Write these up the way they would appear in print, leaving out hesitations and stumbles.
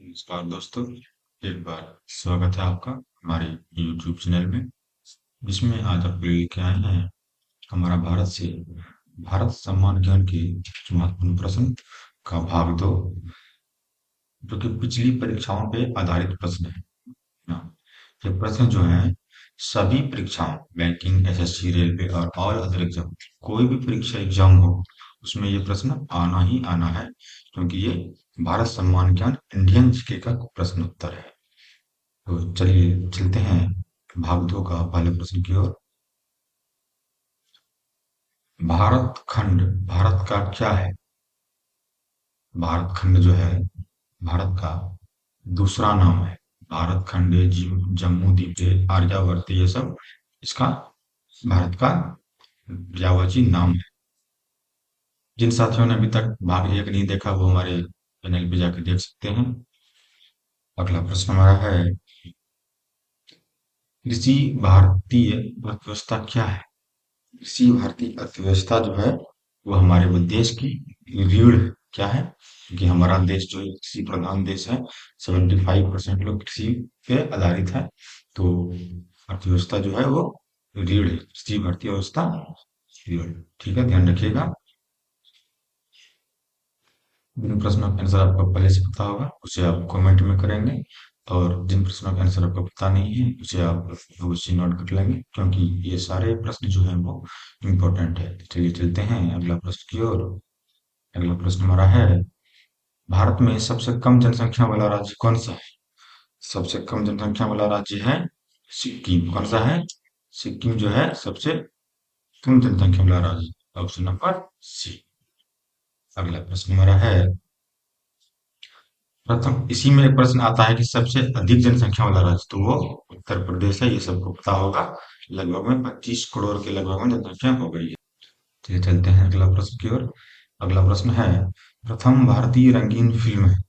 नमस्कार दोस्तों। एक बार स्वागत है आपका हमारे YouTube चैनल में, जिसमें आज आपके लिए लेके आए हैं हमारा भारत सम्मान ज्ञान के कुछ महत्वपूर्ण प्रश्न का भाग 2, जो कि पिछली परीक्षाओं पे आधारित प्रश्न है ना। ये प्रश्न जो है सभी परीक्षाओं, बैंकिंग, एसएससी, रेलवे और ऑल अदर एग्जाम, कोई भी परीक्षा एग्जाम हो, उसमें ये प्रश्न आना ही आना है, क्योंकि ये भारत सम्मान ज्ञान इंडियन जीके का प्रश्न उत्तर है। तो चलिए चलते हैं भाग 2 का पहले प्रश्न की ओर। भारत खंड भारत का क्या है? भारत खंड जो है भारत का दूसरा नाम है। भारत खंड, जम्मू द्वीप, आर्यावर्त, ये सब इसका भारत का पर्यायवाची नाम है। जिन साथियों ने अभी तक भाग 1 नहीं देखा, वो हमारे चैनल पे जाकर देख सकते हैं। अगला प्रश्न हमारा है, कृषि भारतीय अर्थव्यवस्था क्या है? कृषि भारतीय अर्थव्यवस्था जो है वो हमारे वो देश की रीढ़ क्या है? क्योंकि हमारा देश जो है कृषि प्रधान देश है। 75% लोग कृषि पे आधारित है। तो अर्थव्यवस्था जो है वो रीढ़ है, कृषि भारतीय अवस्था रीढ़। ठीक है, ध्यान रखिएगा। जिन प्रश्नों का आंसर आपको पहले से पता होगा उसे आप कमेंट में करेंगे, और जिन प्रश्नों का आंसर आपको पता नहीं है उसे आप अवश्य नोट कर लेंगे, क्योंकि ये सारे प्रश्न जो हैं वो इम्पोर्टेंट है। चलिए चलते हैं अगला प्रश्न की ओर। अगला प्रश्न हमारा है, भारत में सबसे कम जनसंख्या वाला राज्य कौन सा है? सबसे कम जनसंख्या वाला राज्य है सिक्किम। कौन सा है? सिक्किम जो है सबसे कम जनसंख्या वाला राज्य, ऑप्शन नंबर सी। अगला प्रश्न हमारा है, प्रथम इसी में एक प्रश्न आता है कि सबसे अधिक जनसंख्या वाला राज्य, तो वो उत्तर प्रदेश है। ये सबको पता होगा। लगभग में 25 करोड़ के लगभग में जनसंख्या हो गई है। चलिए चलते हैं अगला प्रश्न की ओर। अगला प्रश्न है, प्रथम भारतीय रंगीन फिल्म है।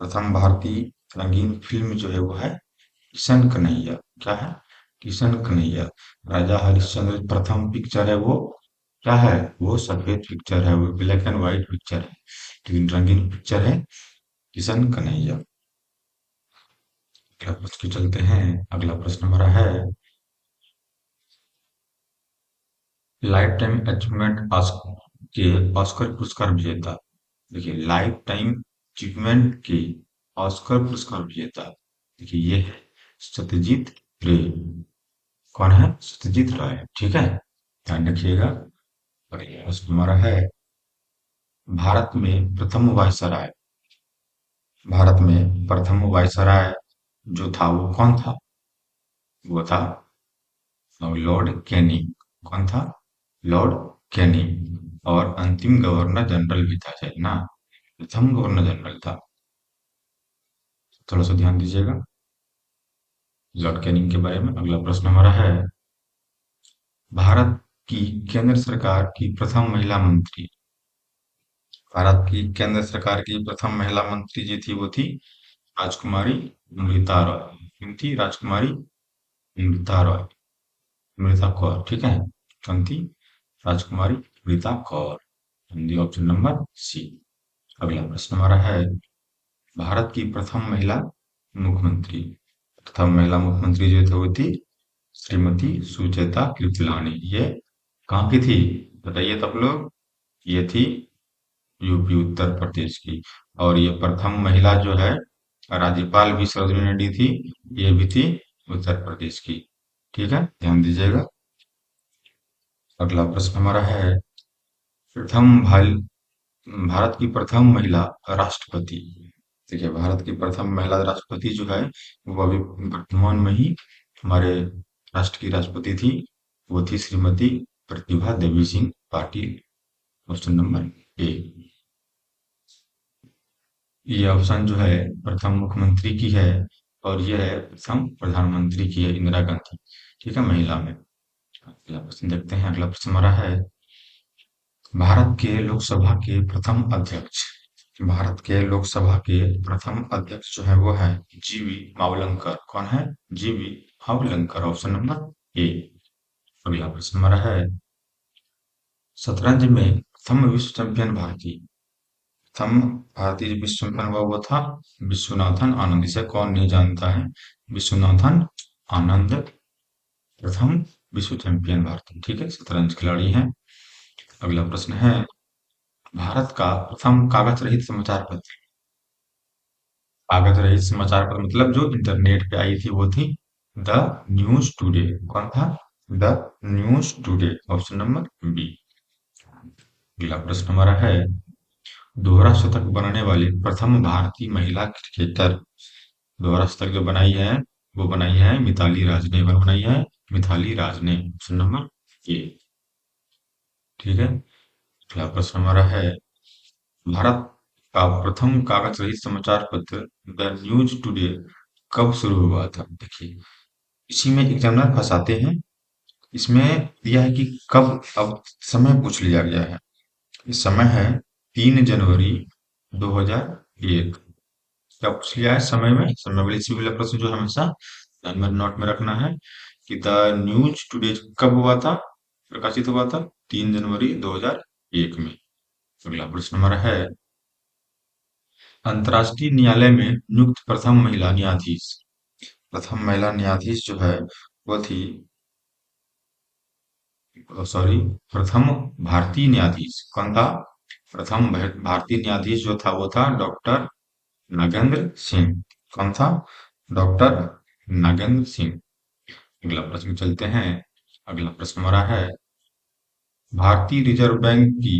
प्रथम भारतीय रंगीन फिल्म जो है वो है किशन कन्हैया। क्या है? किशन कन्हैया। राजा हरिश्चंद्र प्रथम पिक्चर है वो क्या है? वो सफेद पिक्चर है, वो ब्लैक एंड व्हाइट पिक्चर है, लेकिन रंगीन पिक्चर है किशन कन्हैया। अगला प्रश्न की चलते हैं। अगला प्रश्न हमारा है, लाइफ टाइम अचीवमेंट के ऑस्कर पुरस्कार विजेता। देखिए, लाइफ टाइम अचीवमेंट के ऑस्कर पुरस्कार विजेता, देखिए ये है सत्यजीत रे। कौन है? सत्यजीत राय। ठीक है, ध्यान रखिएगा। और ये प्रश्न हमारा है, भारत में प्रथम वायसराय, भारत में प्रथम वायसराय जो था वो कौन था? वो था लॉर्ड कैनिंग। कौन था? Lord Canning. और अंतिम गवर्नर जनरल भी था शायद ना, प्रथम गवर्नर जनरल था। थोड़ा सा ध्यान दीजिएगा लॉर्ड कैनिंग के बारे में। अगला प्रश्न हमारा है, भारत की केंद्र सरकार की प्रथम महिला मंत्री, भारत की केंद्र सरकार की प्रथम महिला मंत्री जी थी वो थी राजकुमारी अमृता रॉय। कौन थी? राजकुमारी अमृता रॉय, अमृता कौर। ठीक है, कौन थी? Rajkumari Amrita Kaur. Hindi option number C. अगला प्रश्न हमारा है, भारत की प्रथम महिला मुख्यमंत्री, प्रथम महिला मुख्यमंत्री जो थे वो थी श्रीमती सुचेता कृपलानी। ये कहाँ की थी? बताइए तब लोग। ये थी यूपी उत्तर प्रदेश की। और ये प्रथम महिला जो है राज्यपाल भी सरोजिनी नायडू थी, ये भी थी उत्तर प्रदेश की। ठीक है, ध्यान दीजिएगा। अगला प्रश्न हमारा है, प्रथम भारत की प्रथम महिला राष्ट्रपति। देखिए, भारत की प्रथम महिला राष्ट्रपति जो है वो अभी वर्तमान में ही हमारे राष्ट्र की राष्ट्रपति थी, वो थी Shrimati Pratibha Devi Singh Patil. Option number A. ये ऑप्शन जो है प्रथम मुख्यमंत्री की है, और यह है प्रथम प्रधानमंत्री की है, इंदिरा गांधी। ठीक है, महिला में। अगला प्रश्न देखते हैं। अगला प्रश्न हमारा है, भारत के लोकसभा के प्रथम अध्यक्ष, भारत के लोकसभा के प्रथम अध्यक्ष जो है वो है जीवी मावलंकर। कौन है? जीवी मावलंकर। ऑप्शन नंबर ए। अगला प्रश्न हमारा है, शतरंज में प्रथम विश्व चैंपियन भारतीय, प्रथम भारतीय विश्व चैंपियन हुआ वो था विश्वनाथन आनंद। इसे कौन नहीं जानता है? विश्वनाथन आनंद प्रथम विश्व चैंपियन भारतीय, ठीक है, शतरंज खिलाड़ी हैं। अगला प्रश्न है, भारत का प्रथम कागज रहित समाचार पत्र। कागज रहित समाचार पत्र मतलब जो इंटरनेट पे आई थी वो थी द न्यूज टुडे। कौन था? The news today, option number B. अगला प्रश्न हमारा है, दोहरा शतक बनाने वाली प्रथम भारतीय महिला क्रिकेटर। दोहरा शतक जो बनाई है वो बनाई है मिताली राज ने। कौन बनाई है? मिताली राज ने, ऑप्शन नंबर ए। ठीक है। अगला प्रश्न हमारा है, भारत का प्रथम कागज रहित समाचार पत्र द न्यूज टुडे कब शुरू हुआ था? देखिए, इसी में एग्जामिनर फंसाते हैं। इसमें दिया है कि कब, अब समय पूछ लिया गया है। इस समय है 3 जनवरी 2001। क्या पूछ लिया है समय में? समय वाले इसी वाला प्रश्न जो हमेशा ध्यान में नोट में रखना है कि द न्यूज टुडे कब हुआ था, प्रकाशित हुआ था? 3 जनवरी 2001 में। अगला प्रश्न हमारा है, अंतर्राष्ट्रीय न्यायालय में नियुक्त प्रथम महिला न्यायाधीश। प्रथम महिला न्यायाधीश जो है वो थी, सॉरी, प्रथम भारतीय न्यायाधीश कौन था? प्रथम भारतीय न्यायाधीश जो था वो था डॉक्टर नागेंद्र सिंह। कौन था? डॉक्टर नागेंद्र सिंह। अगला प्रश्न चलते हैं। अगला प्रश्न हमारा है, भारतीय रिजर्व बैंक की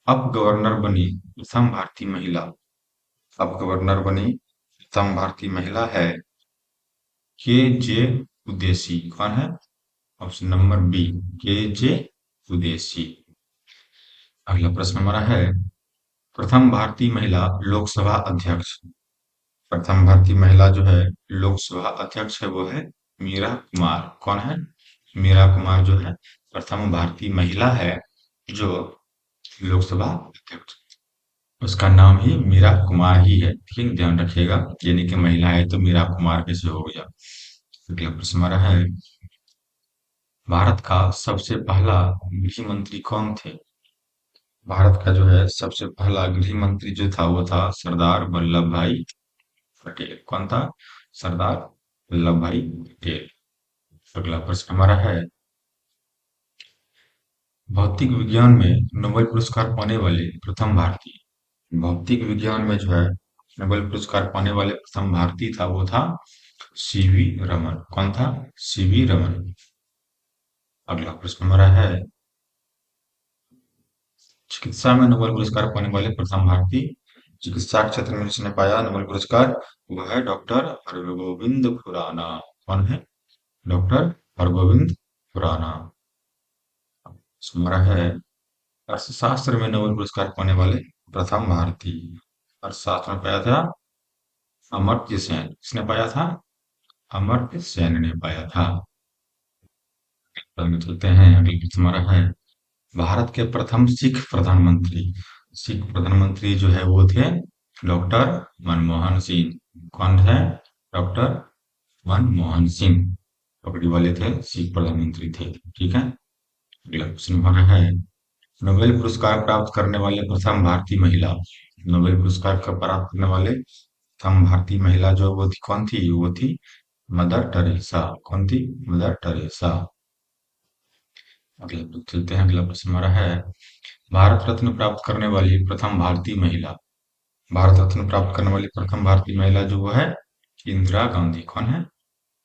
अब गवर्नर बनी प्रथम भारतीय महिला। अब गवर्नर बनी प्रथम भारतीय महिला है के जे उदेसी। कौन है? ऑप्शन नंबर बी, के जे उदेसी। अगला प्रश्न हमारा है, प्रथम भारतीय महिला लोकसभा अध्यक्ष। प्रथम भारतीय महिला जो है लोकसभा अध्यक्ष है वो है मीरा कुमार। कौन है? मीरा कुमार जो है प्रथम भारतीय महिला है जो लोकसभा अध्यक्ष। उसका नाम ही मीरा कुमार ही है, ठीक, ध्यान रखिएगा। यानी कि महिला है तो मीरा कुमार कैसे हो गया। अगला प्रश्न हमारा है, भारत का सबसे पहला गृह मंत्री कौन थे? भारत का जो है सबसे पहला गृह मंत्री जो था वो था सरदार वल्लभ भाई पटेल। कौन था? सरदार वल्लभ भाई पटेल। अगला प्रश्न हमारा है, भौतिक विज्ञान में नोबेल पुरस्कार पाने वाले प्रथम भारतीय। भौतिक विज्ञान में जो है नोबेल पुरस्कार पाने वाले प्रथम भारतीय था वो था सीवी रमन। कौन था? सीवी रमन। अगला प्रश्न हमारा है, चिकित्सा में नोबेल पुरस्कार पाने वाले प्रथम भारतीय। चिकित्सा क्षेत्र में जिसने पाया नोबेल पुरस्कार वो है डॉक्टर हरगोविंद खुराना। कौन है? डॉक्टर हरगोविंद खुराना। हमारा है, अर्थशास्त्र में नोबेल पुरस्कार पाने वाले प्रथम भारतीय। अर्थशास्त्र में पाया था अमर्त्य सेन। किसने पाया था? अमर्त्य सेन ने पाया था। आगे चलते हैं। अगला प्रश्न हमारा है, भारत के प्रथम सिख प्रधानमंत्री। सिख प्रधानमंत्री जो है वो थे डॉक्टर मनमोहन सिंह। कौन है? डॉक्टर मनमोहन सिंह पगड़ी वाले थे, सिख प्रधानमंत्री थे। ठीक है। अगला प्रश्न हमारा है, नोबेल पुरस्कार प्राप्त करने वाले प्रथम भारतीय महिला। नोबेल पुरस्कार का प्राप्त करने वाले प्रथम भारतीय महिला जो वो थी, कौन थी? वो थी मदर टेरेसा। कौन थी? Mother Teresa. अगला चलते हैं। अगला प्रश्न हमारा है, भारत रत्न प्राप्त करने वाली प्रथम भारतीय महिला। भारत रत्न प्राप्त करने वाली प्रथम भारतीय महिला जो वो है इंदिरा गांधी। कौन है?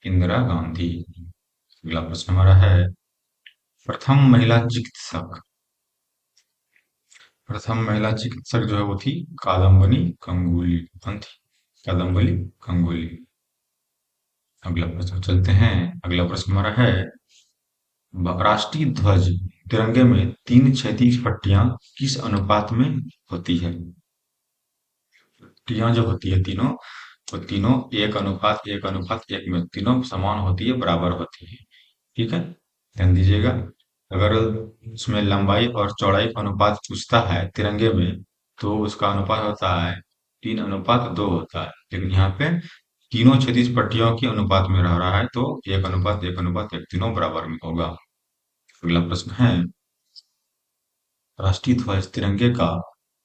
इंदिरा गांधी। अगला प्रश्न हमारा है, प्रथम महिला चिकित्सक। प्रथम महिला चिकित्सक जो है वो थी कादम्बनी गंगुली। कौन थी? कादम्बनी गंगुली। अगला प्रश्न चलते हैं। अगला प्रश्न हमारा है, राष्ट्रीय ध्वज तिरंगे में 3 क्षैतिज पट्टियां किस अनुपात में होती है? पट्टियां जो होती है तीनों, वो तीनों 1:1:1 में तीनों समान होती है, बराबर होती है। ठीक है, ध्यान दीजिएगा। अगर उसमें लंबाई और चौड़ाई का अनुपात पूछता है तिरंगे में तो उसका अनुपात होता है 3:2 होता है, लेकिन यहाँ पे तीनों क्षैतिज पट्टियों के अनुपात में रह रहा है तो 1:1:1 तीनों बराबर में होगा। अगला प्रश्न है, राष्ट्रीय ध्वज तिरंगे का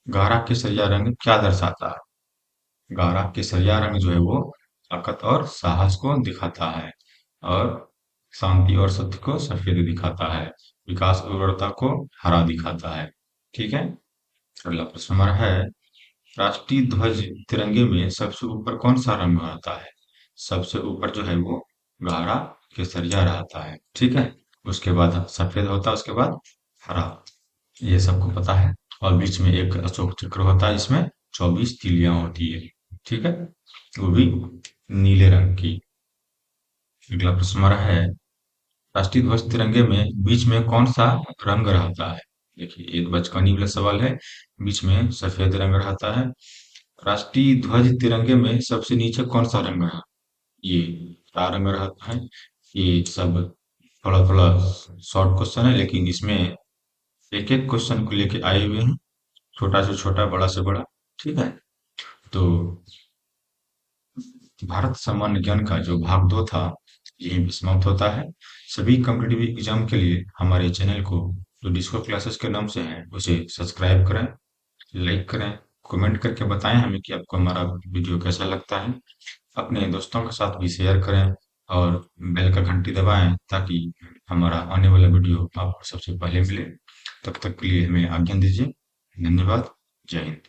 गाढ़ा केसरिया रंग क्या दर्शाता है? गाढ़ा केसरिया रंग जो है वो ताकत और साहस को दिखाता है, और शांति और सत्य को सफेद दिखाता है, विकास और उर्वरता को हरा दिखाता है। ठीक है। अगला प्रश्न हमारा है, राष्ट्रीय ध्वज तिरंगे में सबसे ऊपर कौन सा रंग रहता है? सबसे ऊपर जो है वो गाढ़ा केसरिया रहता है। ठीक है। उसके बाद सफेद होता है, उसके बाद हरा। ये सबको पता है। और बीच में एक अशोक चक्र होता है, इसमें 24 तीलियां होती है। ठीक है। वो भी नीले रंग की। अगला प्रश्न हमारा है, राष्ट्रीय ध्वज तिरंगे में बीच में कौन सा रंग रहता है? देखिए, एक बचकानी वाला सवाल है। बीच में सफेद रंग रहता है। राष्ट्रीय ध्वज तिरंगे में सबसे नीचे कौन सा रंग है? ये हरा रंग रहता है। ये सब थोड़ा थोड़ा शॉर्ट क्वेश्चन है, लेकिन इसमें एक एक क्वेश्चन को लेके आए हुए हैं, छोटा से छोटा, बड़ा से बड़ा। ठीक है। तो भारत सामान्य ज्ञान का जो भाग 2 था, यही पे समाप्त होता है। सभी कॉम्पिटिटिव एग्जाम के लिए हमारे चैनल को, जो डिस्को क्लासेस के नाम से है, उसे सब्सक्राइब करें, लाइक करें, कमेंट करके बताएं हमें कि आपको हमारा वीडियो कैसा लगता है। अपने दोस्तों के साथ भी शेयर करें, और बेल का घंटी दबाएं, ताकि हमारा आने वाला वीडियो आपको सबसे पहले मिले। तब तक के लिए हमें आज्ञा दीजिए। धन्यवाद। जय हिंद।